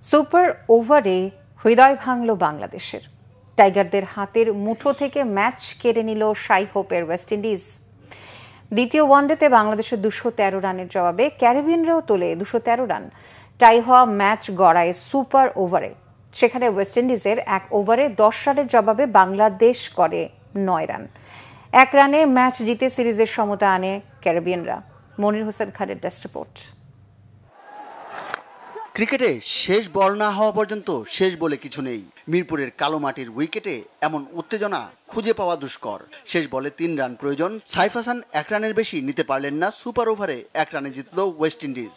Super ওভারে হৃদয় ভাঙল বাংলাদেশের। টাইগারদের হাতের মুঠো থেকে ম্যাচ কেড়ে নিল শাই হোপের ওয়েস্ট ইন্ডিজ। দ্বিতীয় ওয়ানডেতে বাংলাদেশের 213 রানের জবাবে ক্যারিবিয়ানরাও তোলে 213 রান। টাই হওয়া ম্যাচ গড়ায় সুপার ওভারে। সেখানে ওয়েস্ট ইন্ডিজের 1 ওভারে 10 রানের জবাবে বাংলাদেশ করে 9 রান। 1 রানে ম্যাচ জিতে সিরিজের সমতা আনে ক্যারিবিয়ানরা। মনির হোসেন খানের ডেস্ক রিপোর্ট। ক্রিকেটে শেষ বল না হওয়া পর্যন্ত শেষ বলে কিছু নেই। মিরপুরের কালো মাটির উইকেটে এমন উত্তেজনা খুঁজে পাওয়া দুষ্কর। শেষ বলে 3 রান প্রয়োজন। সাইফ হাসান 1 রানের বেশি নিতে পারলেন না। সুপার ওভারে 1 রানে জিতল ওয়েস্ট ইন্ডিজ।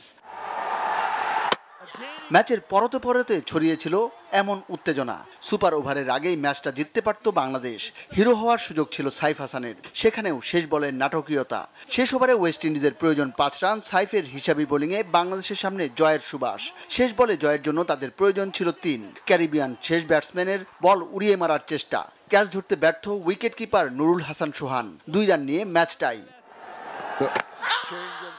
ম্যাচের পরতে পরতে ছড়িয়েছিল এমন উত্তেজনা। সুপার ওভারের আগেই ম্যাচটা জিততে পারত বাংলাদেশ। হিরো হওয়ার সুযোগ ছিল সাইফ হাসানের। সেখানেও শেষ বলের নাটকীয়তা। শেষ ওভারে ওয়েস্ট ইন্ডিজের প্রয়োজন 5 রান। সাইফের হিসাবি বোলিংয়ে বাংলাদেশের সামনে জয়ের সুবাস। শেষ বলে জয়ের জন্য তাদের প্রয়োজন ছিল 3। ক্যারিবিয়ান শেষ ব্যাটসম্যানের বল উড়িয়ে মারার চেষ্টা। ক্যাচ ধরতে ব্যর্থ উইকেট কিপার নুরুল হাসান সোহান। 2 রান নিয়ে ম্যাচ টাই।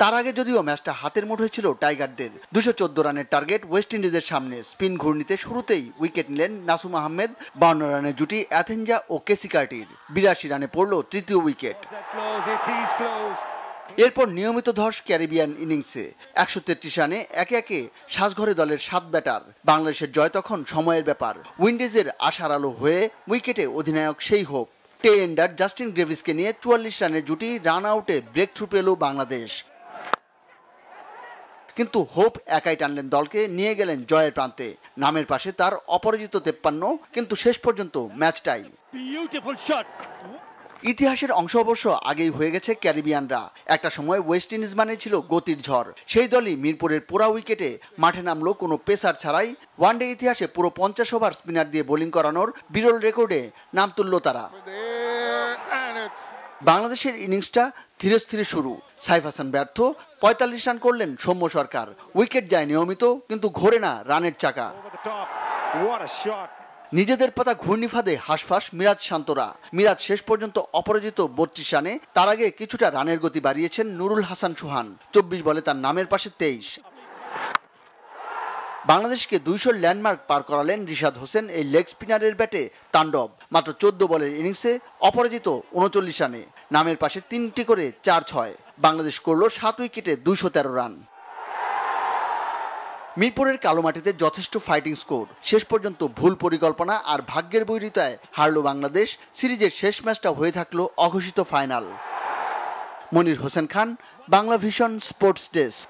তার আগে যদিও ম্যাচটা হাতের মুঠোয় ছিল টাইগারদের। 214 রানের টার্গেট ওয়েস্ট ইন্ডিজের সামনে। স্পিন ঘূর্ণিতে শুরুতেই উইকেট নিলেন নাসুম আহমেদ। 52 রানের জুটি অ্যাথেঞ্জা ও কেসি কার্টির। 82 রানে পড়ল তৃতীয় উইকেট। এরপর নিয়মিত ধস ক্যারিবিয়ান ইনিংসে 133 রানে একে একে সাজঘরে দলের 7 ব্যাটার। বাংলাদেশের জয় তখন সময়ের ব্যাপার। উইন্ডিজের আশার আলো হয়ে উইকেটে অধিনায়ক সেই হোপ। টেন্ডার জাস্টিন গ্রেভিসকে নিয়ে 44 রানের জুটি। রান আউটে ব্রেক থ্রু পেল বাংলাদেশ। কিন্তু হোপ একাই টানলেন দলকে, নিয়ে গেলেন জয়ের প্রান্তে। নামের পাশে তার অপরাজিত 53, কিন্তু শেষ পর্যন্ত ম্যাচটাই। ইতিহাসের অংশ অবশ্য আগেই হয়ে গেছে ক্যারিবিয়ানরা। একটা সময় ওয়েস্ট ইন্ডিজ মানে ছিল গতির ঝড়। সেই দলই মিরপুরের পোড়া উইকেটে মাঠে নামলো কোনো পেসার ছাড়াই। ওয়ানডে ইতিহাসে পুরো 50 ওভার স্পিনার দিয়ে বোলিং করানোর বিরল রেকর্ডে নাম তুলল তারা। বাংলাদেশের ইনিংসটা ধীরে ধীরে শুরু। সাইফ হাসান ব্যর্থ। 45 রান করলেন সৌম্য সরকার। উইকেট যায় নিয়মিত, কিন্তু ঘোরে না রানের চাকা। নিজেদের পাতা ঘূর্ণিফাদে হাঁসফাঁস মিরাজ শান্তরা। মিরাজ শেষ পর্যন্ত অপরাজিত 32 রানে। তার আগে কিছুটা রানের গতি বাড়িয়েছেন নুরুল হাসান সোহান। 24 বলে তার নামের পাশে 23। বাংলাদেশকে 200 ল্যান্ডমার্ক পার করালেন রিশাদ হোসেন। এই লেগ স্পিনারের ব্যাটে তাণ্ডব। মাত্র 14 বলের ইনিংসে অপরাজিত 39 রানে। নামের পাশে 3টি করে 4-6। বাংলাদেশ করল 7 উইকেটে 213 রান। মিরপুরের কালো মাটিতে যথেষ্ট ফাইটিং স্কোর। শেষ পর্যন্ত ভুল পরিকল্পনা আর ভাগ্যের বৈরিতায় হারল বাংলাদেশ। সিরিজের শেষ ম্যাচটা হয়ে থাকলো অঘোষিত final. Monir Hossain Khan, Bangla vision sports desk.